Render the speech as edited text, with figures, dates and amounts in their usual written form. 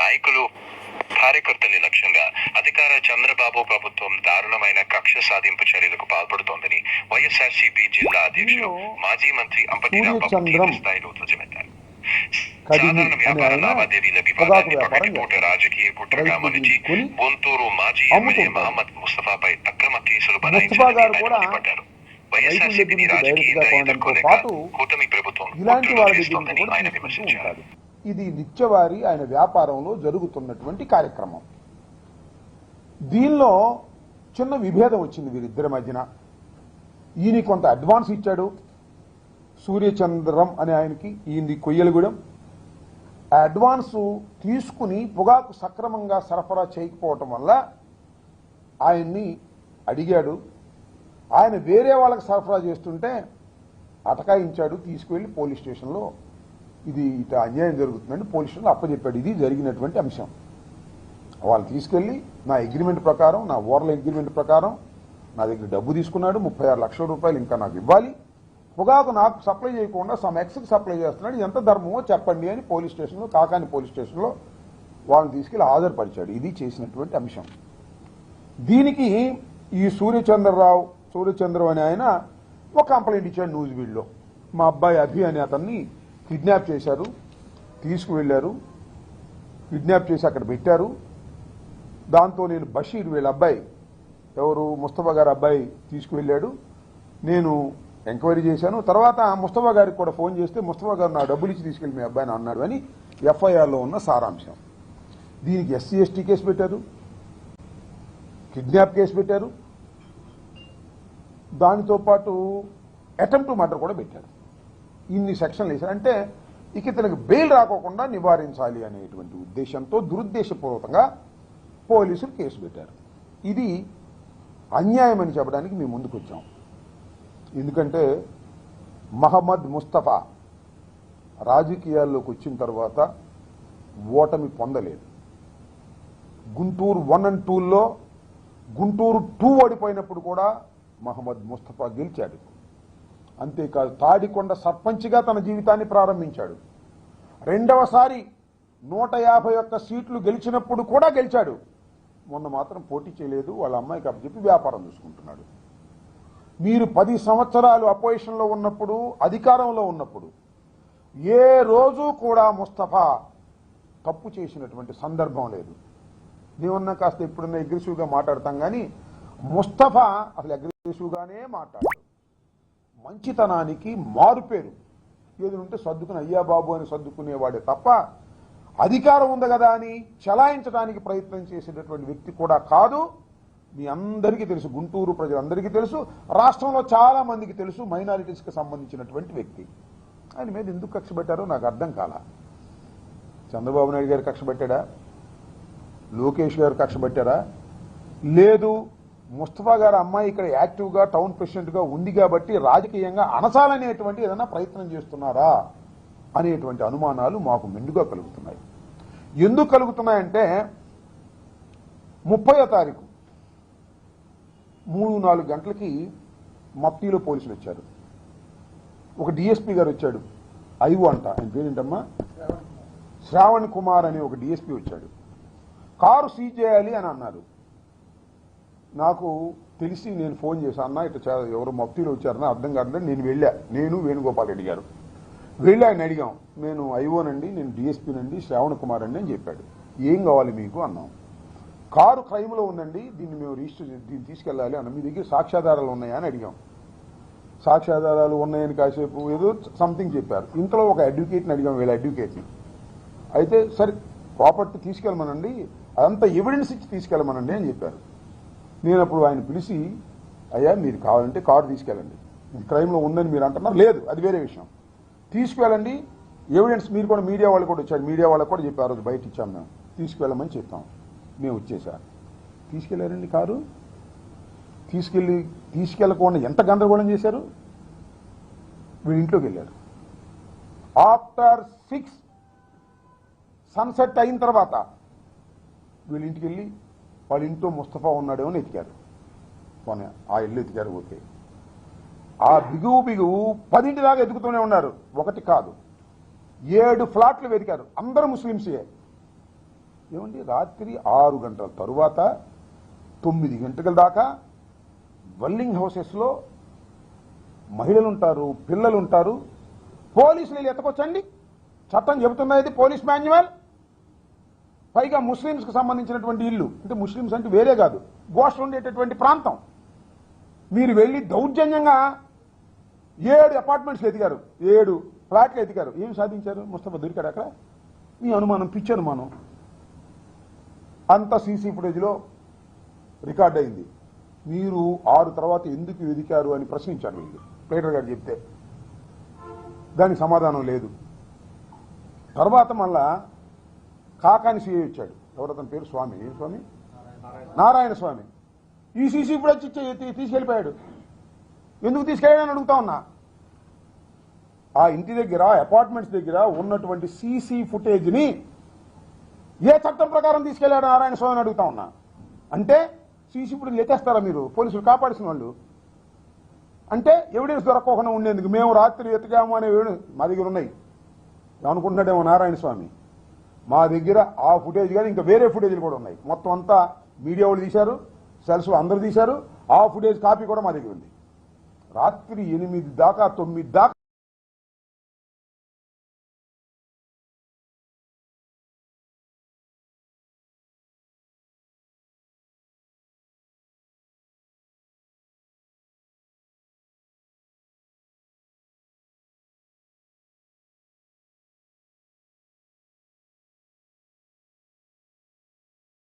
నాయకులు కార్యకర్తల లక్ష్యంగా అధికార చంద్రబాబు ప్రభుత్వం దారుణమైన కక్ష సాధింపు చర్యలకు పాల్పడుతోందని వైఎస్ఆర్సీపీ జిల్లా అధ్యక్షులు మాజీ మంత్రి అంబటి రాంబాబు స్థాయిలో ధ్వజమెత్తారు. సాధారణ వ్యాపార లావాదేవీల వివాదాన్ని పగటిపూట రాజకీయ కుట్రగా మలిచి గుంటూరు మాజీ ఎమ్మెల్యే మహమ్మద్ ముస్తఫాపై అక్రమ కేసులు బనాయించారని మండిపడ్డారు. వైఎస్ఆర్సీపీని రాజకీయంగా ఎదుర్కోలేక కూటమి ప్రభుత్వం కుట్రలు చేస్తోందని ఆయన విమర్శించారు. ఇది నిత్యవారి ఆయన వ్యాపారంలో జరుగుతున్నటువంటి కార్యక్రమం. దీనిలో చిన్న విభేదం వచ్చింది వీరిద్దరి మధ్యన. ఈయన కొంత అడ్వాన్స్ ఇచ్చాడు సూర్యచంద్రం అనే ఆయనకి, ఈయనది కొయ్యలగూడెం. ఆ అడ్వాన్స్ తీసుకుని పొగాకు సక్రమంగా సరఫరా చేయకపోవటం వల్ల ఆయన్ని అడిగాడు. ఆయన వేరే వాళ్ళకి సరఫరా చేస్తుంటే అటకాయించాడు, తీసుకువెళ్ళి పోలీస్ స్టేషన్లో ఇది ఇట అన్యాయం జరుగుతుందని పోలీస్ స్టేషన్లో అప్పచెప్పాడు. ఇది జరిగినటువంటి అంశం. వాళ్ళు తీసుకెళ్ళి నా అగ్రిమెంట్ ప్రకారం, నా ఓరల్ అగ్రిమెంట్ ప్రకారం నా దగ్గర డబ్బు తీసుకున్నాడు, 36 లక్షల రూపాయలు ఇంకా నాకు ఇవ్వాలి, పొగాకు నాకు సప్లై చేయకుండా సమ్ ఎక్స్కి సప్లై చేస్తున్నాడు, ఎంత ధర్మమో చెప్పండి అని పోలీస్ స్టేషన్లో, కాకాని పోలీస్ స్టేషన్లో వాళ్ళని తీసుకెళ్ళి హాజరుపరిచాడు. ఇది చేసినటువంటి అంశం. దీనికి ఈ సూర్యచంద్రం అనే ఆయన ఒక కంప్లైంట్ ఇచ్చాడు న్యూస్ వీడ్లో. మా అబ్బాయి అభి అనే అతన్ని కిడ్నాప్ చేశారు, తీసుకువెళ్ళారు, కిడ్నాప్ చేసి అక్కడ పెట్టారు. దాంతో నేను బషీర్ వీళ్ళ అబ్బాయి, ఎవరు ముస్తఫా గారి అబ్బాయి తీసుకువెళ్ళాడు, నేను ఎంక్వైరీ చేశాను. తర్వాత ముస్తఫా గారికి కూడా ఫోన్ చేస్తే ముస్తఫా గారు నా డబ్బులు ఇచ్చి తీసుకెళ్ళి మీ అబ్బాయిని అన్నాడు అని ఎఫ్ఐఆర్లో ఉన్న సారాంశం. దీనికి ఎస్సీ ఎస్టీ కేసు పెట్టారు, కిడ్నాప్ కేసు పెట్టారు, దానితో పాటు అటెంప్ట్ మర్డర్ కూడా పెట్టారు. ఇన్ని సెక్షన్లు వేశారు. అంటే ఇక ఇతనికి బెయిల్ రాకోకుండా నివారించాలి అనేటువంటి ఉద్దేశంతో దురుద్దేశపూర్వకంగా పోలీసులు కేసు పెట్టారు. ఇది అన్యాయం అని చెప్పడానికి మేము ముందుకు వచ్చాం. ఎందుకంటే మహమ్మద్ ముస్తఫా రాజకీయాల్లోకి వచ్చిన తర్వాత ఓటమి పొందలేదు. గుంటూరు 1 and 2లో గుంటూరు 2 ఓడిపోయినప్పుడు కూడా మహమ్మద్ ముస్తఫా గెలిచాడు. అంతేకాదు తాడికొండ సర్పంచ్గా తన జీవితాన్ని ప్రారంభించాడు. రెండవసారి 151 సీట్లు గెలిచినప్పుడు కూడా గెలిచాడు. మొన్న మాత్రం పోటీ చేయలేదు, వాళ్ళ అమ్మాయికి అప్పచెప్పి వ్యాపారం చూసుకుంటున్నాడు. మీరు 10 సంవత్సరాలు అపోజిషన్లో ఉన్నప్పుడు, అధికారంలో ఉన్నప్పుడు ఏ రోజు కూడా ముస్తఫా తప్పు చేసినటువంటి సందర్భం లేదు. మేమన్నా కాస్త ఎప్పుడన్నా అగ్రెసివ్గా మాట్లాడతాం కానీ ముస్తఫా అసలు అగ్రెసివ్గానే మాట్లాడాడు. మంచితనానికి మారుపేరు. ఏది ఉంటే సర్దుకుని అయ్యా బాబు అని సర్దుకునేవాడే తప్ప అధికారం ఉంది కదా అని చలాయించడానికి ప్రయత్నం చేసేటటువంటి వ్యక్తి కూడా కాదు. మీ అందరికీ తెలుసు, గుంటూరు ప్రజలందరికీ తెలుసు, రాష్ట్రంలో చాలా మందికి తెలుసు. మైనారిటీస్కి సంబంధించినటువంటి వ్యక్తి. ఆయన మీద ఎందుకు కక్ష పెట్టారో నాకు అర్థం కాలా. చంద్రబాబు నాయుడు గారు కక్ష పెట్టాడా, లోకేష్ గారు కక్ష పెట్టారా, లేదు ముస్తఫా గారి అమ్మాయి ఇక్కడ యాక్టివ్గా టౌన్ ప్రెసిడెంట్గా ఉంది కాబట్టి రాజకీయంగా అణచాలనేటువంటి ఏదైనా ప్రయత్నం చేస్తున్నారా అనేటువంటి అనుమానాలు మాకు మెండుగా కలుగుతున్నాయి. ఎందుకు కలుగుతున్నాయంటే 30వ తారీఖు 3-4 గంటలకి మఫ్టీలో పోలీసులు వచ్చారు. ఒక డిఎస్పీ గారు వచ్చాడు, ఐవు అంట, ఆయన పేరేంటమ్మా, శ్రావణ్ కుమార్ అనే ఒక డిఎస్పీ వచ్చాడు. కారు సీజ్ చేయాలి అని అన్నారు. నాకు తెలిసి నేను ఫోన్ చేశాను, అన్న ఇట్లా ఎవరు మఫ్టీలో వచ్చారన్నా అర్థం కాదని నేను వెళ్ళా. నేను వేణుగోపాల్ రెడ్డి గారు వెళ్ళి ఆయన అడిగాం, నేను ఐఓనండి, నేను డిఎస్పీనండి, శ్రావణ్ కుమార్ అండి అని చెప్పాడు. ఏం కావాలి మీకు అన్నాం. కారు క్రైమ్లో ఉందండి, దీన్ని మేము దీన్ని తీసుకెళ్ళాలి అన్న, మీ దగ్గర సాక్ష్యాధారాలు ఉన్నాయా అని అడిగాం. సాక్ష్యాధారాలు ఉన్నాయని కాసేపు ఏదో సంథింగ్ చెప్పారు. ఇంతలో ఒక అడ్వకేట్ని అడిగాం, వీళ్ళ అడ్వకేట్ని. అయితే సరే ప్రాపర్టీ తీసుకెళ్ళమనండి, అదంతా ఎవిడెన్స్ ఇచ్చి తీసుకెళ్ళమనండి అని చెప్పారు. నేను అప్పుడు ఆయన పిలిచి, అయ్యా మీరు కావాలంటే కారు తీసుకెళ్ళండి, ఇది క్రైమ్లో ఉందని మీరు అంటున్నారు, లేదు అది వేరే విషయం, తీసుకువెళ్ళండి, ఎవిడెన్స్ మీరు కూడా, మీడియా వాళ్ళు కూడా వచ్చారు, మీడియా వాళ్ళకు కూడా చెప్పారు, రోజు బయట ఇచ్చాం, మేము తీసుకువెళ్ళమని చెప్పాం. మేము వచ్చేసారు, తీసుకెళ్లారండి కారు. తీసుకెళ్ళకుండా ఎంత గందరగోళం చేశారు. వీళ్ళ ఇంట్లోకి వెళ్ళారు. ఆఫ్టర్ 6 సన్సెట్ అయిన తర్వాత వీళ్ళ ఇంటికి వెళ్ళి వాళ్ళ ఇంట్లో ముస్తఫా ఉన్నాడేమో అని ఎతికారు. ఆ ఇల్లు ఎతికారు. ఓకే, ఆ బిగువు 10 దాకా ఎదుగుతూనే ఉన్నారు. ఒకటి కాదు 7 ఫ్లాట్లు వెతికారు. అందరూ ముస్లింసే. ఏమండి రాత్రి 6 గంటల తరువాత 9 గంటల దాకా వెల్లింగ్ హౌసెస్లో మహిళలు ఉంటారు, పిల్లలు ఉంటారు. పోలీసులు వీళ్ళు ఎత్తకొచ్చండి. చట్టం చెబుతున్నది పోలీస్ మాన్యువల్. పైగా ముస్లింస్కి సంబంధించినటువంటి ఇల్లు, అంటే ముస్లింస్ అంటే వేరే కాదు, గోష్ఠ ఉండేటటువంటి ప్రాంతం. మీరు వెళ్ళి దౌర్జన్యంగా 7 అపార్ట్మెంట్స్ ఎదిగారు, 7 ఫ్లాట్లు ఎదిగారు. ఏం సాధించారు? ముస్తఫా దొరికాడు అక్కడ? మీ అనుమానం పిచ్చి అనుమానం. అంత సీసీ ఫుటేజ్లో రికార్డ్ అయింది. మీరు 6 తర్వాత ఎందుకు వెదికారు అని ప్రశ్నించారు వీళ్ళు. ప్లేటర్ గారు చెప్తే దానికి సమాధానం లేదు. తర్వాత మళ్ళా కాకాని సీఐ వచ్చాడు. ఎవరతని పేరు? స్వామి. ఏం స్వామి? నారాయణ స్వామి. ఈ సీసీ ఫుటేజ్ తీసుకెళ్ళిపోయాడు. ఎందుకు తీసుకెళ్ళాడని అడుగుతా ఉన్నా. ఆ ఇంటి దగ్గర, అపార్ట్మెంట్స్ దగ్గర ఉన్నటువంటి సీసీ ఫుటేజ్ని ఏ చట్టం ప్రకారం తీసుకెళ్లాడు నారాయణ స్వామిని అడుగుతా ఉన్నా. అంటే సీసీ ఫుటేజ్ ఎత్తేస్తారా మీరు? పోలీసులు కాపాడిసిన వాళ్ళు అంటే ఎవిడెన్స్ దొరకకుండా ఉండేందుకు మేము రాత్రి ఎత్తుకాము అనే మా దగ్గర ఉన్నాయి. అనుకుంటున్నాడేమో నారాయణ స్వామి. మా దగ్గర ఆ ఫుటేజ్ కానీ ఇంకా వేరే ఫుటేజ్లు కూడా ఉన్నాయి. మొత్తం అంతా మీడియా వాళ్ళు తీశారు, సెల్స్ అందరూ తీశారు. ఆ ఫుటేజ్ కాపీ కూడా మా దగ్గర ఉంది. రాత్రి 8 దాకా 9 దాకా